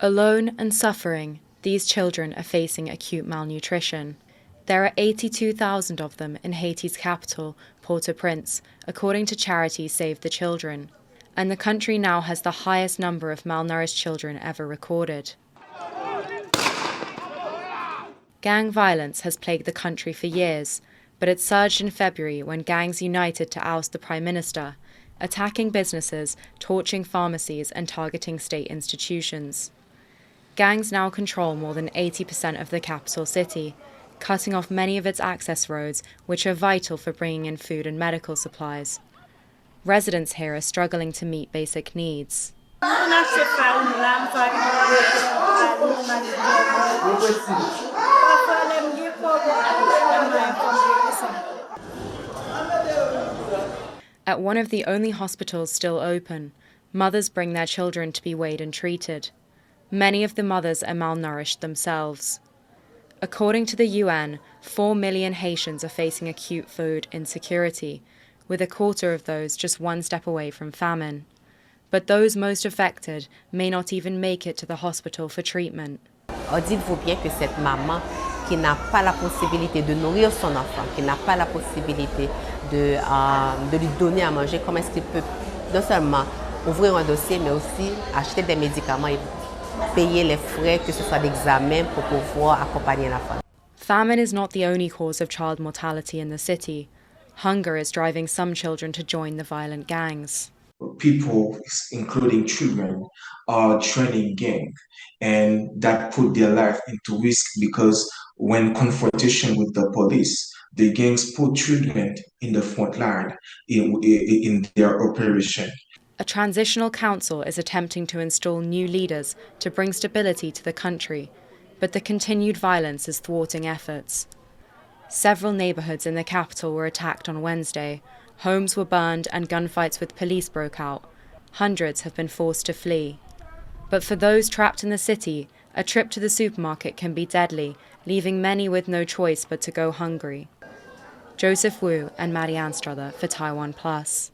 Alone and suffering, these children are facing acute malnutrition. There are 82,000 of them in Haiti's capital, Port-au-Prince, according to charity Save the Children. And the country now has the highest number of malnourished children ever recorded. Gang violence has plagued the country for years, but it surged in February when gangs united to oust the Prime Minister, attacking businesses, torching pharmacies and targeting state institutions. Gangs now control more than 80% of the capital city, cutting off many of its access roads, which are vital for bringing in food and medical supplies. Residents here are struggling to meet basic needs. At one of the only hospitals still open, mothers bring their children to be weighed and treated. Many of the mothers are malnourished themselves. According to the UN, 4 million Haitians are facing acute food insecurity, with a quarter of those just one step away from famine. But those most affected may not even make it to the hospital for treatment. Dites-vous bien que cette maman qui n'a pas la possibilité de nourrir son enfant, qui n'a pas la possibilité de lui donner à manger, comment est-ce qu'il peut non seulement ouvrir un dossier, mais aussi acheter des médicaments et payer les frais, que ce soit d'examen, pour pouvoir accompagner la femme. Famine is not the only cause of child mortality in the city. Hunger is driving some children to join the violent gangs. People, including children, are joining gangs, and that put their life into risk because when confrontation with the police, the gangs put children in the front line in their operation. A transitional council is attempting to install new leaders to bring stability to the country, but the continued violence is thwarting efforts. Several neighborhoods in the capital were attacked on Wednesday. Homes were burned and gunfights with police broke out. Hundreds have been forced to flee. But for those trapped in the city, a trip to the supermarket can be deadly, leaving many with no choice but to go hungry. Joseph Wu and Maddie Anstruther for TaiwanPlus.